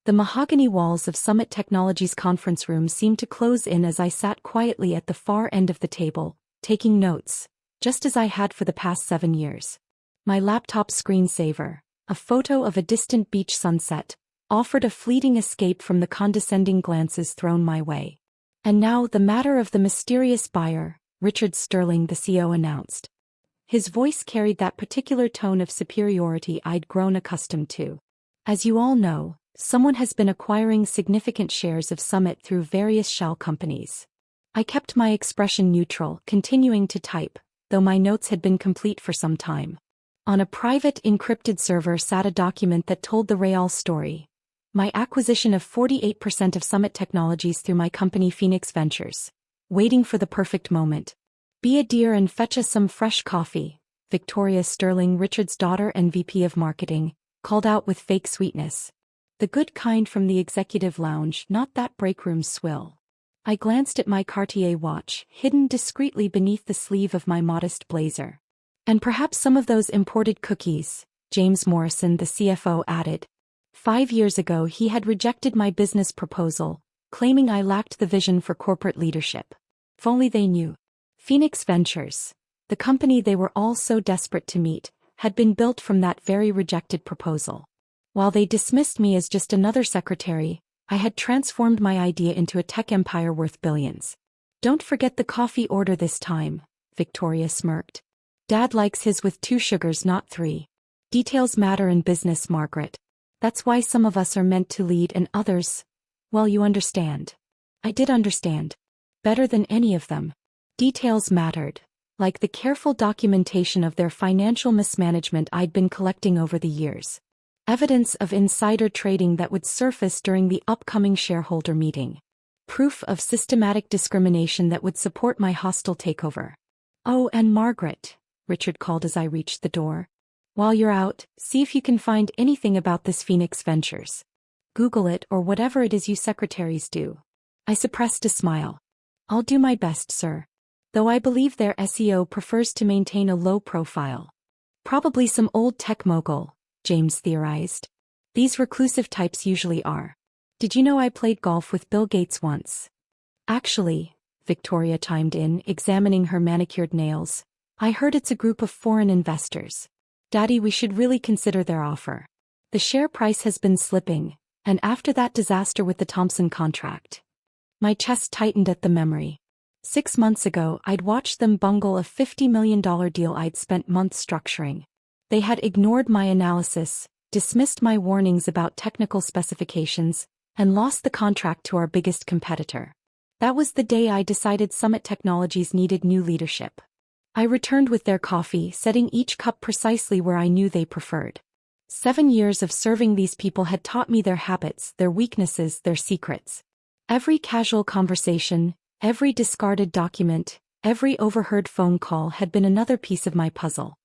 The mahogany walls of Summit Technologies' conference room seemed to close in as I sat quietly at the far end of the table, taking notes, just as I had for the past 7 years. My laptop screensaver, a photo of a distant beach sunset, offered a fleeting escape from the condescending glances thrown my way. And now the matter of the mysterious buyer, Richard Sterling, the CEO announced. His voice carried that particular tone of superiority I'd grown accustomed to. As you all know, someone has been acquiring significant shares of Summit through various shell companies. I kept my expression neutral, continuing to type, though my notes had been complete for some time. On a private encrypted server sat a document that told the real story. My acquisition of 48% of Summit Technologies through my company Phoenix Ventures. Waiting for the perfect moment. Be a dear and fetch us some fresh coffee, Victoria Sterling, Richard's daughter and VP of Marketing, called out with fake sweetness. The good kind from the executive lounge, not that breakroom swill. I glanced at my Cartier watch, hidden discreetly beneath the sleeve of my modest blazer. And perhaps some of those imported cookies, James Morrison, the CFO, added. 5 years ago he had rejected my business proposal, claiming I lacked the vision for corporate leadership. If only they knew. Phoenix Ventures, the company they were all so desperate to meet, had been built from that very rejected proposal. While they dismissed me as just another secretary, I had transformed my idea into a tech empire worth billions. Don't forget the coffee order this time, Victoria smirked. Dad likes his with 2 sugars, not 3. Details matter in business, Margaret. That's why some of us are meant to lead and others, well, you understand. I did understand. Better than any of them. Details mattered, like the careful documentation of their financial mismanagement I'd been collecting over the years. Evidence of insider trading that would surface during the upcoming shareholder meeting. Proof of systematic discrimination that would support my hostile takeover. Oh, and Margaret, Richard called as I reached the door. While you're out, see if you can find anything about this Phoenix Ventures. Google it or whatever it is you secretaries do. I suppressed a smile. I'll do my best, sir. Though I believe their SEO prefers to maintain a low profile. Probably some old tech mogul, James theorized. These reclusive types usually are. Did you know I played golf with Bill Gates once? Actually, Victoria chimed in, examining her manicured nails. I heard it's a group of foreign investors. Daddy, we should really consider their offer. The share price has been slipping, and after that disaster with the Thompson contract. My chest tightened at the memory. 6 months ago, I'd watched them bungle a $50 million deal I'd spent months structuring. They had ignored my analysis, dismissed my warnings about technical specifications, and lost the contract to our biggest competitor. That was the day I decided Summit Technologies needed new leadership. I returned with their coffee, setting each cup precisely where I knew they preferred. 7 years of serving these people had taught me their habits, their weaknesses, their secrets. Every casual conversation, every discarded document, every overheard phone call had been another piece of my puzzle.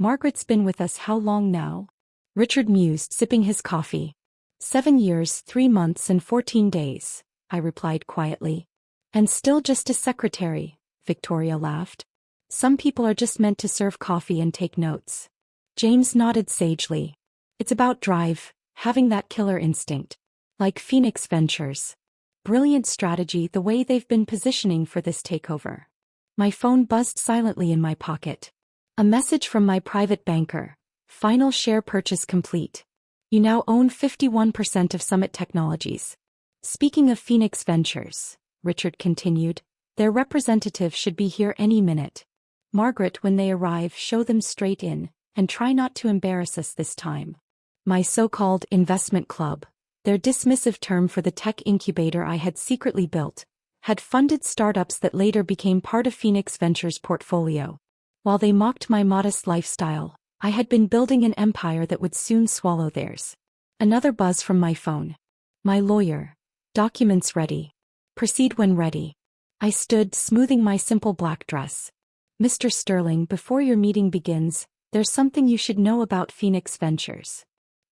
Margaret's been with us how long now? Richard mused, sipping his coffee. 7 years, 3 months and 14 days, I replied quietly. And still just a secretary, Victoria laughed. Some people are just meant to serve coffee and take notes. James nodded sagely. It's about drive, having that killer instinct. Like Phoenix Ventures. Brilliant strategy the way they've been positioning for this takeover. My phone buzzed silently in my pocket. A message from my private banker. Final share purchase complete. You now own 51% of Summit Technologies. Speaking of Phoenix Ventures, Richard continued, their representative should be here any minute. Margaret, when they arrive, show them straight in, and try not to embarrass us this time. My so-called investment club, their dismissive term for the tech incubator I had secretly built, had funded startups that later became part of Phoenix Ventures' portfolio. While they mocked my modest lifestyle, I had been building an empire that would soon swallow theirs. Another buzz from my phone. My lawyer. Documents ready. Proceed when ready. I stood, smoothing my simple black dress. Mr. Sterling, before your meeting begins, there's something you should know about Phoenix Ventures.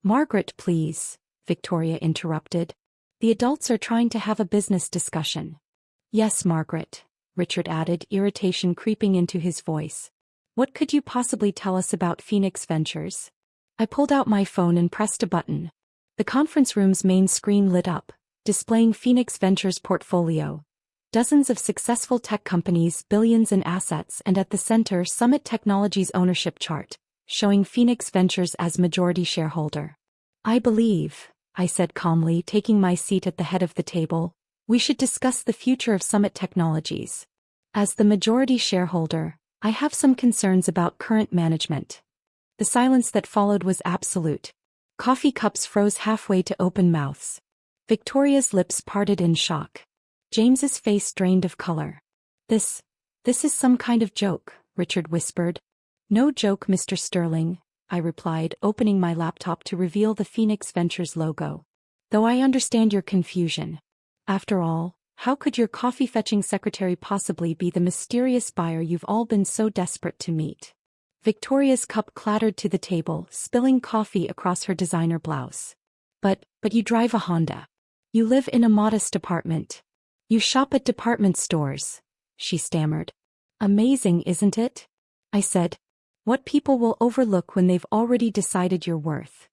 Margaret, please, Victoria interrupted. The adults are trying to have a business discussion. Yes, Margaret, Richard added, irritation creeping into his voice. What could you possibly tell us about Phoenix Ventures? I pulled out my phone and pressed a button. The conference room's main screen lit up, displaying Phoenix Ventures' portfolio. Dozens of successful tech companies, billions in assets, and at the center, Summit Technologies' ownership chart, showing Phoenix Ventures as majority shareholder. I believe, I said calmly, taking my seat at the head of the table, we should discuss the future of Summit Technologies. As the majority shareholder, I have some concerns about current management. The silence that followed was absolute. Coffee cups froze halfway to open mouths. Victoria's lips parted in shock. James's face drained of color. This is some kind of joke, Richard whispered. No joke, Mr. Sterling, I replied, opening my laptop to reveal the Phoenix Ventures logo. Though I understand your confusion. After all, how could your coffee-fetching secretary possibly be the mysterious buyer you've all been so desperate to meet? Victoria's cup clattered to the table, spilling coffee across her designer blouse. But you drive a Honda. You live in a modest apartment. You shop at department stores, she stammered. Amazing, isn't it? I said. What people will overlook when they've already decided your worth.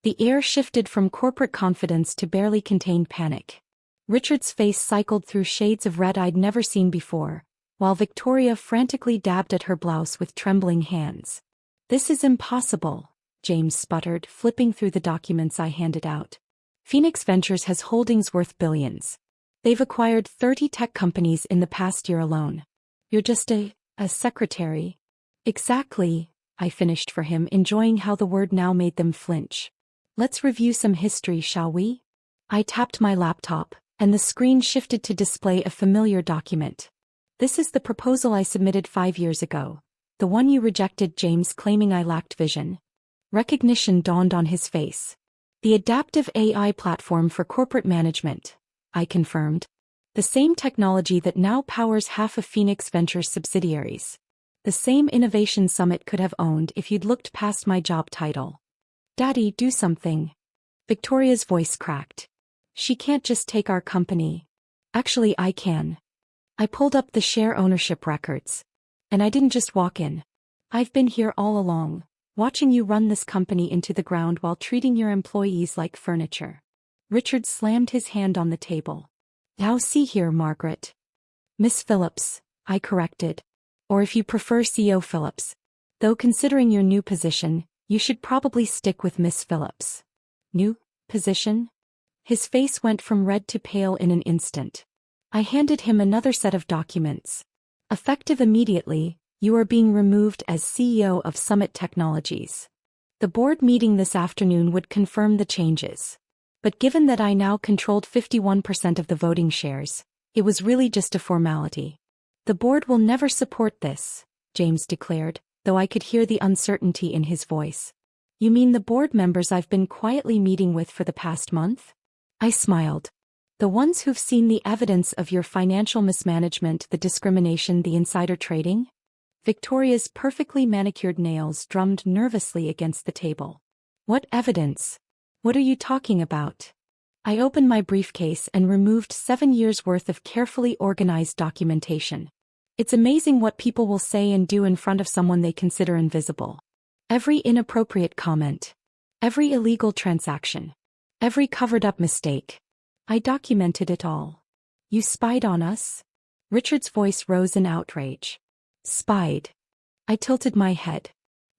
The air shifted from corporate confidence to barely contained panic. Richard's face cycled through shades of red I'd never seen before, while Victoria frantically dabbed at her blouse with trembling hands. This is impossible, James sputtered, flipping through the documents I handed out. Phoenix Ventures has holdings worth billions. They've acquired 30 tech companies in the past year alone. You're just a secretary. Exactly, I finished for him, enjoying how the word now made them flinch. Let's review some history, shall we? I tapped my laptop, and the screen shifted to display a familiar document. This is the proposal I submitted 5 years ago. The one you rejected, James, claiming I lacked vision. Recognition dawned on his face. The adaptive AI platform for corporate management, I confirmed. The same technology that now powers half of Phoenix Ventures subsidiaries. The same innovation Summit could have owned if you'd looked past my job title. Daddy, do something. Victoria's voice cracked. She can't just take our company. Actually, I can. I pulled up the share ownership records. And I didn't just walk in. I've been here all along, watching you run this company into the ground while treating your employees like furniture. Richard slammed his hand on the table. Now see here, Margaret. Miss Phillips, I corrected. Or if you prefer, CEO Phillips. Though considering your new position, you should probably stick with Miss Phillips. New position? His face went from red to pale in an instant. I handed him another set of documents. Effective immediately, you are being removed as CEO of Summit Technologies. The board meeting this afternoon would confirm the changes. But given that I now controlled 51% of the voting shares, it was really just a formality. The board will never support this, James declared, though I could hear the uncertainty in his voice. You mean the board members I've been quietly meeting with for the past month? I smiled. The ones who've seen the evidence of your financial mismanagement, the discrimination, the insider trading? Victoria's perfectly manicured nails drummed nervously against the table. What evidence? What are you talking about? I opened my briefcase and removed 7 years' worth of carefully organized documentation. It's amazing what people will say and do in front of someone they consider invisible. Every inappropriate comment. Every illegal transaction. Every covered-up mistake. I documented it all. You spied on us? Richard's voice rose in outrage. Spied. I tilted my head.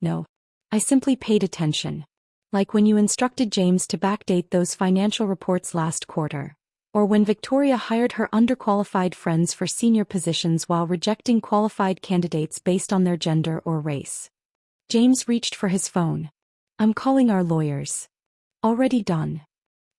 No. I simply paid attention. Like when you instructed James to backdate those financial reports last quarter. Or when Victoria hired her underqualified friends for senior positions while rejecting qualified candidates based on their gender or race. James reached for his phone. I'm calling our lawyers. Already done.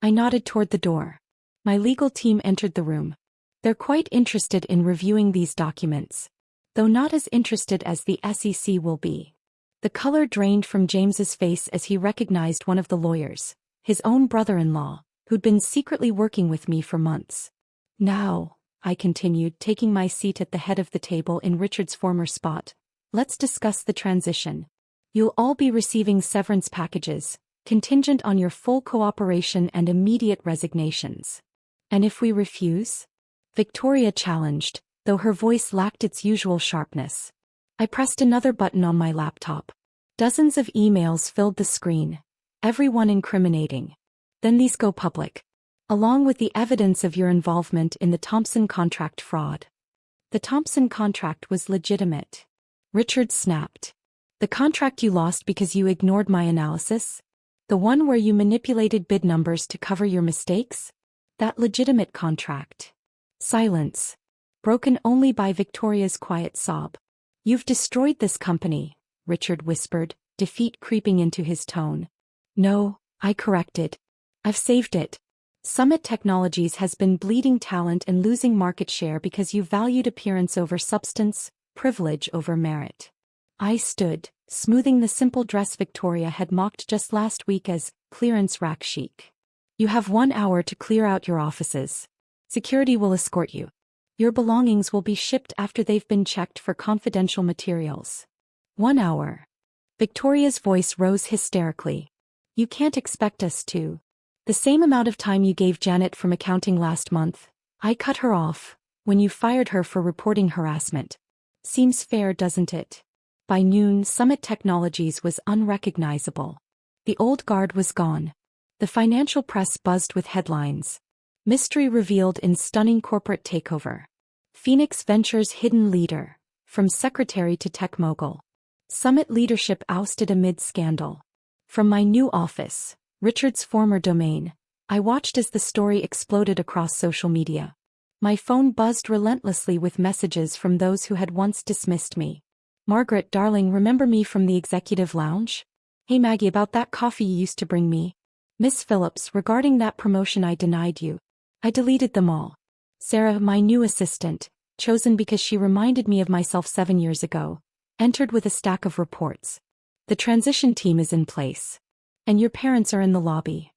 I nodded toward the door. My legal team entered the room. They're quite interested in reviewing these documents. Though not as interested as the SEC will be. The color drained from James's face as he recognized one of the lawyers, his own brother-in-law, who'd been secretly working with me for months. Now, I continued, taking my seat at the head of the table in Richard's former spot, let's discuss the transition. You'll all be receiving severance packages, contingent on your full cooperation and immediate resignations. And if we refuse? Victoria challenged, though her voice lacked its usual sharpness. I pressed another button on my laptop. Dozens of emails filled the screen, everyone incriminating. Then these go public, along with the evidence of your involvement in the Thompson contract fraud. The Thompson contract was legitimate. Richard snapped. The contract you lost because you ignored my analysis? The one where you manipulated bid numbers to cover your mistakes? That legitimate contract. Silence. Broken only by Victoria's quiet sob. You've destroyed this company, Richard whispered, defeat creeping into his tone. No, I corrected. I've saved it. Summit Technologies has been bleeding talent and losing market share because you valued appearance over substance, privilege over merit. I stood, smoothing the simple dress Victoria had mocked just last week as clearance rack chic. You have 1 hour to clear out your offices. Security will escort you. Your belongings will be shipped after they've been checked for confidential materials. 1 hour. Victoria's voice rose hysterically. You can't expect us to. The same amount of time you gave Janet from accounting last month, I cut her off when you fired her for reporting harassment. Seems fair, doesn't it? By noon, Summit Technologies was unrecognizable. The old guard was gone. The financial press buzzed with headlines. Mystery revealed in stunning corporate takeover. Phoenix Ventures' hidden leader, from secretary to tech mogul. Summit leadership ousted amid scandal. From my new office, Richard's former domain, I watched as the story exploded across social media. My phone buzzed relentlessly with messages from those who had once dismissed me. Margaret, darling, remember me from the executive lounge? Hey Maggie, about that coffee you used to bring me. Miss Phillips, regarding that promotion I denied you. I deleted them all. Sarah, my new assistant, chosen because she reminded me of myself 7 years ago, entered with a stack of reports. The transition team is in place. And your parents are in the lobby.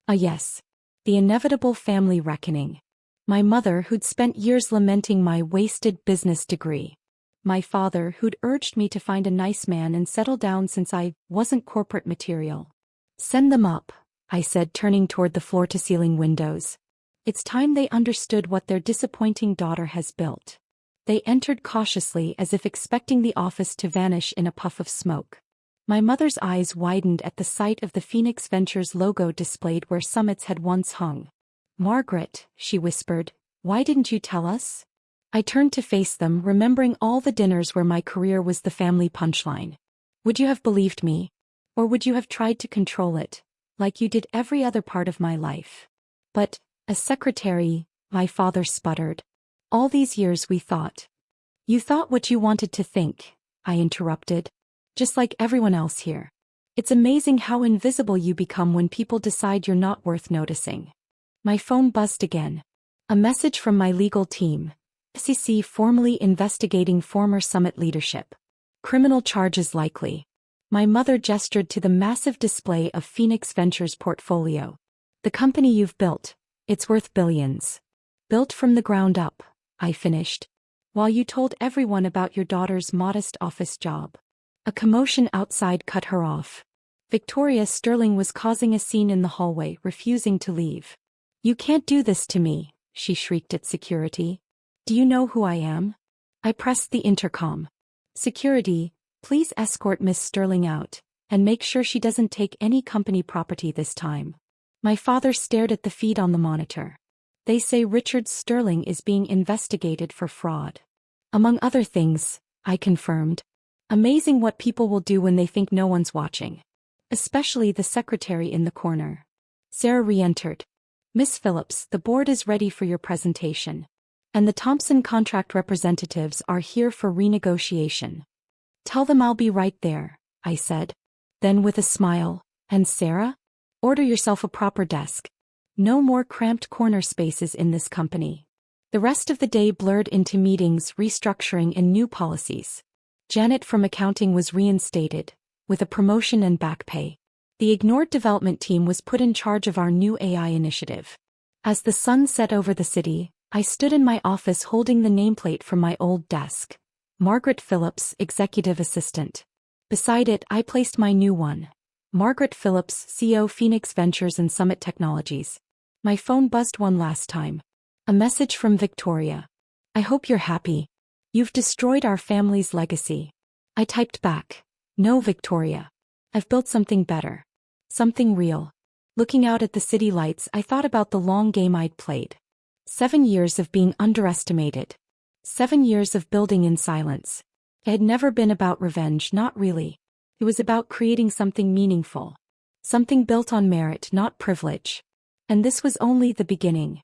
Ah yes. The inevitable family reckoning. My mother, who'd spent years lamenting my wasted business degree. My father, who'd urged me to find a nice man and settle down since I wasn't corporate material. Send them up, I said, turning toward the floor-to-ceiling windows. It's time they understood what their disappointing daughter has built. They entered cautiously as if expecting the office to vanish in a puff of smoke. My mother's eyes widened at the sight of the Phoenix Ventures logo displayed where Summits had once hung. Margaret, she whispered, why didn't you tell us? I turned to face them, remembering all the dinners where my career was the family punchline. Would you have believed me? Or would you have tried to control it, like you did every other part of my life? But, as secretary, my father sputtered. All these years we thought. You thought what you wanted to think, I interrupted. Just like everyone else here. It's amazing how invisible you become when people decide you're not worth noticing. My phone buzzed again. A message from my legal team. SEC formally investigating former Summit leadership. Criminal charges likely. My mother gestured to the massive display of Phoenix Ventures' portfolio. The company you've built, it's worth billions. Built from the ground up, I finished. While you told everyone about your daughter's modest office job. A commotion outside cut her off. Victoria Sterling was causing a scene in the hallway, refusing to leave. You can't do this to me, she shrieked at security. Do you know who I am? I pressed the intercom. Security, please escort Miss Sterling out, and make sure she doesn't take any company property this time. My father stared at the feed on the monitor. They say Richard Sterling is being investigated for fraud. Among other things, I confirmed. Amazing what people will do when they think no one's watching. Especially the secretary in the corner. Sarah re-entered. Miss Phillips, the board is ready for your presentation. And the Thompson contract representatives are here for renegotiation. Tell them I'll be right there, I said. Then with a smile, and Sarah? Order yourself a proper desk. No more cramped corner spaces in this company. The rest of the day blurred into meetings, restructuring, and new policies. Janet from accounting was reinstated, with a promotion and back pay. The ignored development team was put in charge of our new AI initiative. As the sun set over the city, I stood in my office holding the nameplate from my old desk. Margaret Phillips, Executive Assistant. Beside it, I placed my new one. Margaret Phillips, CEO, Phoenix Ventures and Summit Technologies. My phone buzzed one last time. A message from Victoria. I hope you're happy. You've destroyed our family's legacy. I typed back. No, Victoria. I've built something better. Something real. Looking out at the city lights, I thought about the long game I'd played. 7 years of being underestimated. 7 years of building in silence. It had never been about revenge, not really. It was about creating something meaningful. Something built on merit, not privilege. And this was only the beginning.